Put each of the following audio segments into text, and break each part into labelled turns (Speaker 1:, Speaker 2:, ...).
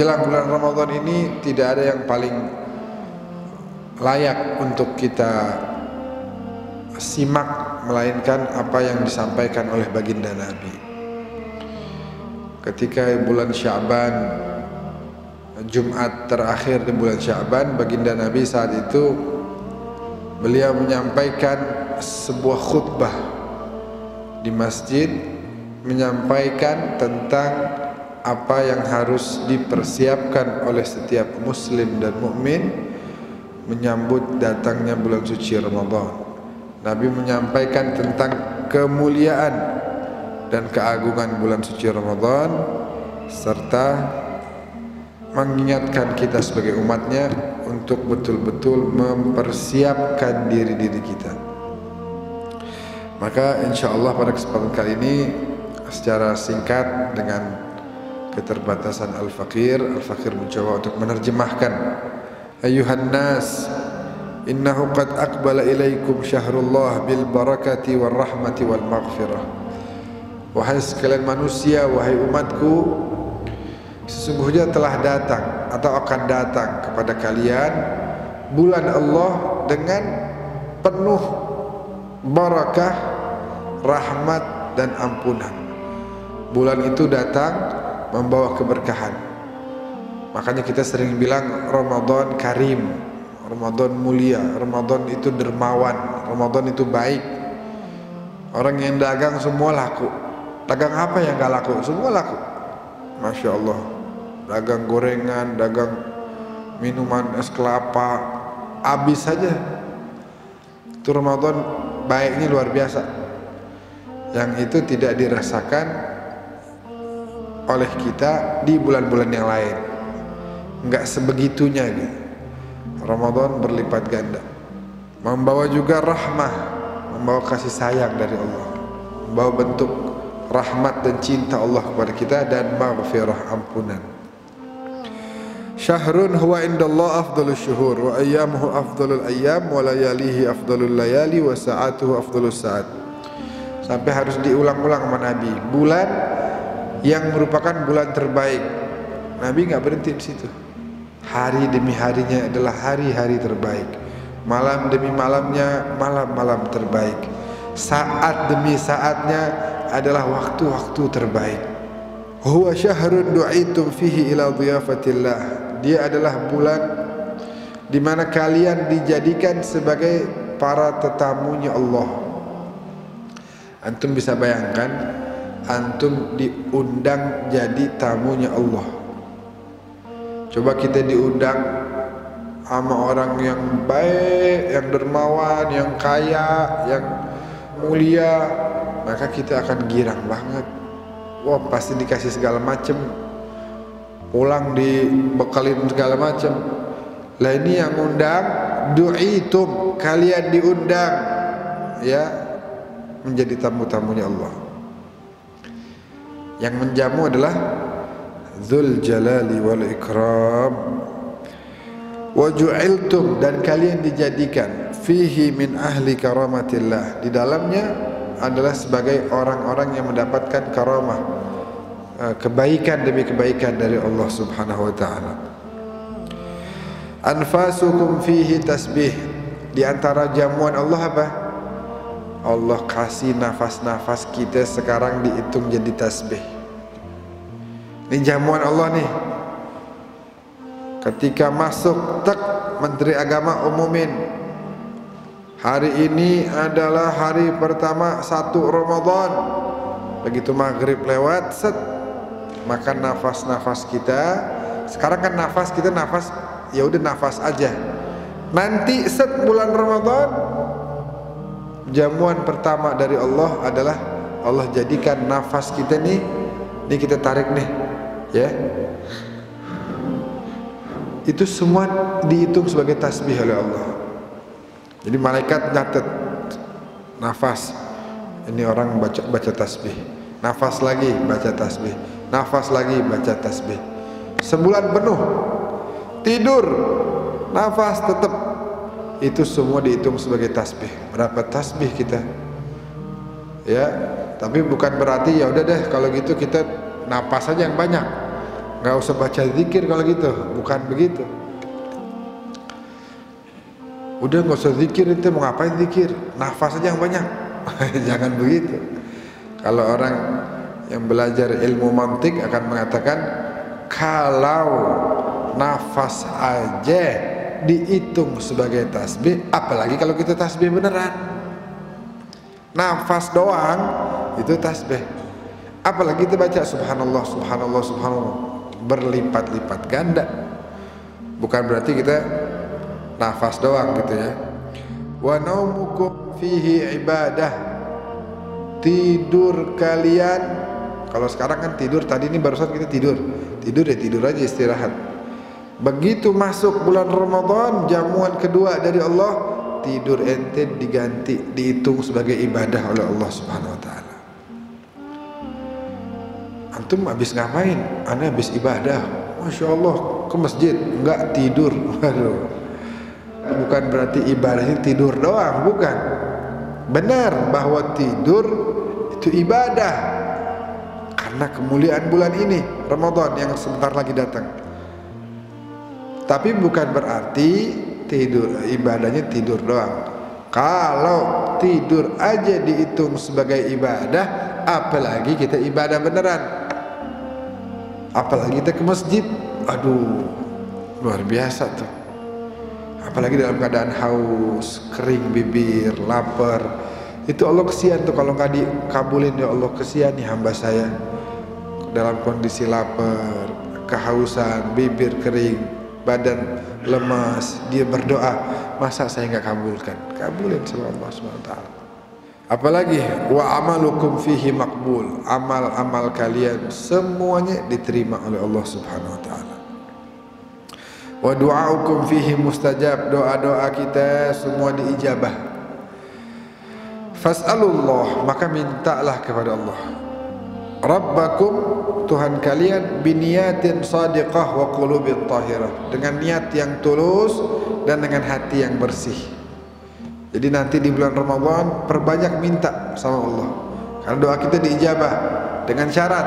Speaker 1: menjelang bulan Ramadan ini tidak ada yang paling layak untuk kita simak melainkan apa yang disampaikan oleh baginda Nabi. Ketika bulan Sya'ban, Jumat terakhir di bulan Sya'ban, baginda Nabi saat itu beliau menyampaikan sebuah khutbah di masjid, menyampaikan tentang apa yang harus dipersiapkan oleh setiap muslim dan mukmin menyambut datangnya bulan suci Ramadan. Nabi menyampaikan tentang kemuliaan dan keagungan bulan suci Ramadan serta mengingatkan kita sebagai umatnya untuk betul-betul mempersiapkan diri-diri kita. Maka insyaallah pada kesempatan kali ini secara singkat dengan keterbatasan Al-Fakir mencoba untuk menerjemahkan. Ayuhan nas, innahu qad aqbala ilaikum syahrullah bil barakati wal rahmati wal maghfirah. Wahai sekalian manusia, wahai umatku, sesungguhnya telah datang atau akan datang kepada kalian bulan Allah dengan penuh barakah, rahmat dan ampunan. Bulan itu datang membawa keberkahan. Makanya kita sering bilang Ramadan karim, Ramadan mulia, Ramadan itu dermawan, Ramadan itu baik. Orang yang dagang semua laku. Dagang apa yang gak laku? Semua laku. Masya Allah. Dagang gorengan, dagang minuman es kelapa, habis saja. Itu Ramadan baiknya luar biasa. Yang itu tidak dirasakan oleh kita di bulan-bulan yang lain. Enggak sebegitunya gitu. Ramadan berlipat ganda, membawa juga rahmah, membawa kasih sayang dari Allah, membawa bentuk rahmat dan cinta Allah kepada kita dan maghfirah, ampunan. Syahrun huwa indallah afdalus syuhur wa ayyamuhu afdalul ayyam wa layalihi afdalul layali wa sa'atuhu afdalus sa'at. Sampai harus diulang-ulang sama Nabi. Bulan yang merupakan bulan terbaik. Nabi nggak berhenti di situ. Hari demi harinya adalah hari-hari terbaik. Malam demi malamnya malam-malam terbaik. Saat demi saatnya adalah waktu-waktu terbaik. Huwa syahrun du'itum fihi ila dhiyafatillah. Dia adalah bulan di mana kalian dijadikan sebagai para tetamunya Allah. Antum bisa bayangkan, antum diundang jadi tamunya Allah. Coba kita diundang sama orang yang baik, yang dermawan, yang kaya, yang mulia, maka kita akan girang banget. Wah, pasti dikasih segala macam, pulang dibekalin segala macam. Lah ini yang undang, du'itum, kalian diundang ya menjadi tamu-tamunya Allah. Yang menjamu adalah Dzul Jalali wal Ikram. Wa ju'iltum, dan kalian dijadikan fihi min ahli karamatillah, di dalamnya adalah sebagai orang-orang yang mendapatkan karamah, kebaikan demi kebaikan dari Allah Subhanahu wa taala. Anfasukum fihi tasbih, di antara jamuan Allah apa? Allah kasih nafas-nafas kita sekarang dihitung jadi tasbih. Ini jamuan Allah nih. Ketika masuk Menteri Agama umumin, hari ini adalah hari pertama 1 Ramadan. Begitu maghrib lewat, maka nafas-nafas kita sekarang kan nafas kita nafas, ya udah nafas aja. Nanti bulan Ramadan, jamuan pertama dari Allah adalah Allah jadikan nafas kita nih, kita tarik nih, ya. Itu semua dihitung sebagai tasbih oleh Allah. Jadi malaikat nyatet nafas, ini orang baca tasbih, nafas lagi baca tasbih, nafas lagi baca tasbih. Sebulan penuh tidur, nafas tetap, itu semua dihitung sebagai tasbih. Berapa tasbih kita? Ya, tapi bukan berarti ya udah deh kalau gitu kita napas aja yang banyak. nggak usah baca zikir kalau gitu, bukan begitu. Udah nggak usah zikir, itu mau ngapain zikir? Nafas aja yang banyak. Jangan begitu. Kalau orang yang belajar ilmu mantik akan mengatakan, kalau nafas aja dihitung sebagai tasbih, apalagi kalau kita tasbih beneran. Nafas doang itu tasbih, apalagi kita baca subhanallah, subhanallah, subhanallah berlipat-lipat ganda. Bukan berarti kita nafas doang gitu ya. Wa naumukum fihi ibadah. Tidur kalian, kalau sekarang kan tidur, tadi ini barusan kita tidur ya tidur aja, istirahat. Begitu masuk bulan Ramadan, jamuan kedua dari Allah, tidur ente diganti, dihitung sebagai ibadah oleh Allah Subhanahu wa taala. Antum habis ngapain? Ana habis ibadah. Masya Allah, ke masjid, enggak tidur. Waduh. Bukan berarti ibadahnya tidur doang, bukan. Benar bahwa tidur itu ibadah karena kemuliaan bulan ini Ramadan yang sebentar lagi datang. Tapi bukan berarti tidur ibadahnya tidur doang. Kalau tidur aja dihitung sebagai ibadah, apalagi kita ibadah beneran, apalagi kita ke masjid. Aduh, luar biasa tuh. Apalagi dalam keadaan haus, kering bibir, lapar, itu Allah kesian tuh kalau nggak dikabulin. Ya Allah, kesian nih hamba saya dalam kondisi lapar, kehausan, bibir kering, badan lemas, dia berdoa, masa saya nggak kabulkan? Kabulin sama Allah SWT. Apalagi wa amalukum fihi makbul, amal-amal kalian semuanya diterima oleh Allah Subhanahu wa taala. Wa du'aukum fihi mustajab, doa-doa kita semua diijabah. Fas'alullah, maka mintalah kepada Allah. Rabbakum, Tuhan kalian, biniyatin sadiqah wa qulubin tahirah, dengan niat yang tulus dan dengan hati yang bersih. Jadi nanti di bulan Ramadan perbanyak minta sama Allah, karena doa kita diijabah dengan syarat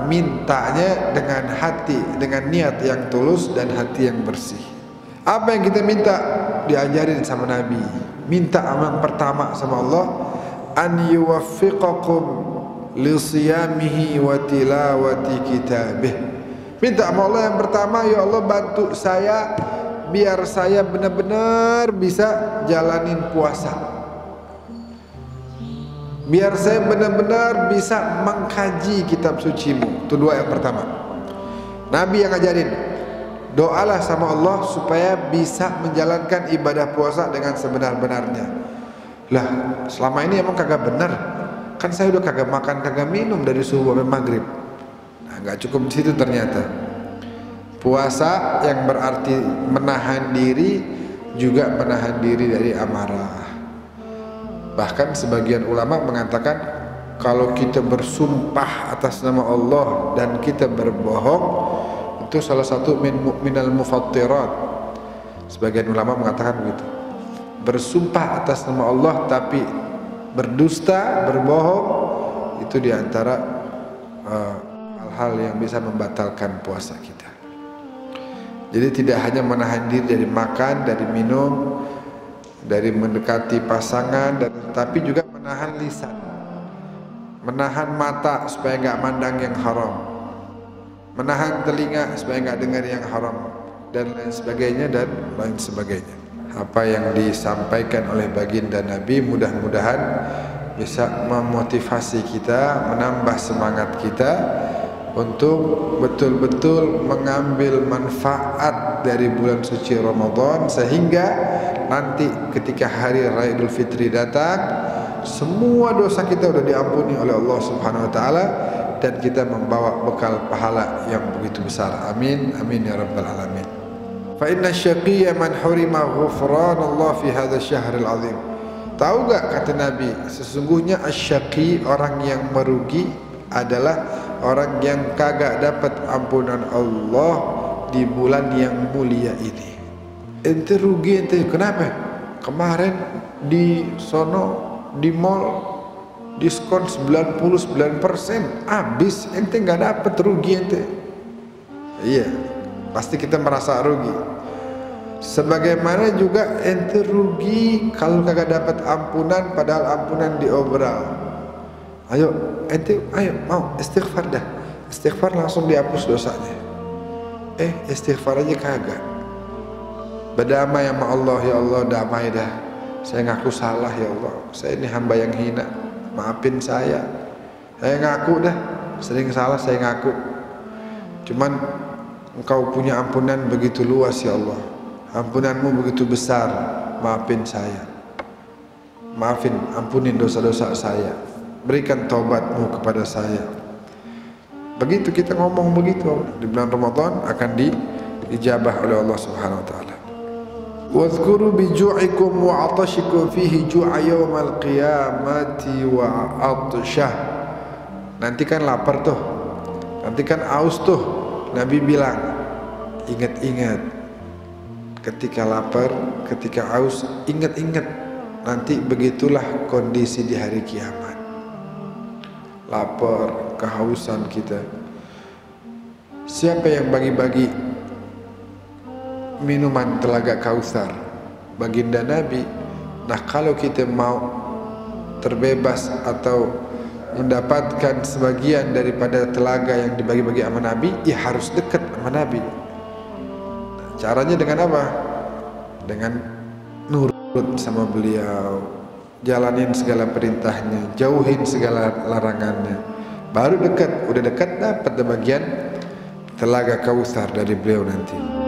Speaker 1: mintanya dengan hati, dengan niat yang tulus dan hati yang bersih. Apa yang kita minta diajarin sama Nabi. Minta yang pertama sama Allah, an yuwaffiqakum li siyamihi wa tilawati kitabih. Minta sama Allah yang pertama, ya Allah bantu saya biar saya benar-benar bisa jalanin puasa, biar saya benar-benar bisa mengkaji kitab sucimu. Itu doa yang pertama. Nabi yang ngajarin, doalah sama Allah supaya bisa menjalankan ibadah puasa dengan sebenar-benarnya. Lah, selama ini emang kagak benar. Kan saya udah kagak makan, kagak minum dari subuh sampai maghrib. Nah, gak cukup di situ ternyata. Puasa yang berarti menahan diri juga menahan diri dari amarah. Bahkan sebagian ulama mengatakan kalau kita bersumpah atas nama Allah dan kita berbohong, itu salah satu minal mufattirat. Sebagian ulama mengatakan begitu. Bersumpah atas nama Allah tapi berdusta, berbohong, itu diantara hal-hal yang bisa membatalkan puasa kita. Jadi tidak hanya menahan diri dari makan, dari minum, dari mendekati pasangan, tapi juga menahan lisan, menahan mata supaya nggak mandang yang haram, menahan telinga supaya nggak dengar yang haram, dan lain sebagainya dan lain sebagainya. Apa yang disampaikan oleh baginda Nabi mudah-mudahan bisa memotivasi kita, menambah semangat kita untuk betul-betul mengambil manfaat dari bulan suci Ramadan, sehingga nanti ketika hari Raya Idul Fitri datang, semua dosa kita sudah diampuni oleh Allah Subhanahu wa taala dan kita membawa bekal pahala yang begitu besar. Amin amin ya rabbal alamin. Fa inna syaqiyya man hurima ghufran Allah fi hadzal syahril azim. Tahu gak kata Nabi, sesungguhnya asyaqi, orang yang merugi adalah orang yang kagak dapat ampunan Allah di bulan yang mulia ini. Ente rugi ente, kenapa? Kemarin di sono di mall diskon 99%, habis ente nggak dapat, rugi ente. Iya, pasti kita merasa rugi. Sebagaimana juga ente rugi kalau kagak dapat ampunan padahal ampunan diobral. Ayo ente mau istighfar dah. Istighfar langsung dihapus dosanya. Istighfar aja kagak. Berdamai sama Allah, ya Allah damai dah. Saya ngaku salah ya Allah. Saya ini hamba yang hina. Maafin saya. Saya ngaku dah. Sering salah saya ngaku. Cuman Engkau punya ampunan begitu luas ya Allah. Ampunanmu begitu besar. Maafin saya. Maafin, ampunin dosa-dosa saya. Berikan taubatmu kepada saya. Begitu kita ngomong begitu di bulan Ramadan akan diijabah oleh Allah Subhanahu wa taala. Wadhkuru bi ju'ikum wa 'atashikum fihi ju'a yaumal qiyamati wa 'atshah. Nanti kan lapar tuh. Nanti kan aus tuh. Nabi bilang, ingat-ingat ketika lapar, ketika aus, ingat-ingat nanti begitulah kondisi di hari kiamat. Lapar, kehausan kita. Siapa yang bagi-bagi minuman telaga Kautsar? Baginda Nabi. Nah, kalau kita mau terbebas atau mendapatkan sebagian daripada telaga yang dibagi-bagi sama Nabi, ya harus dekat sama Nabi. Caranya dengan apa? Dengan nurut sama beliau, jalanin segala perintahnya, jauhin segala larangannya, baru dekat. Udah dekat dapat bagian telaga Kautsar dari beliau nanti.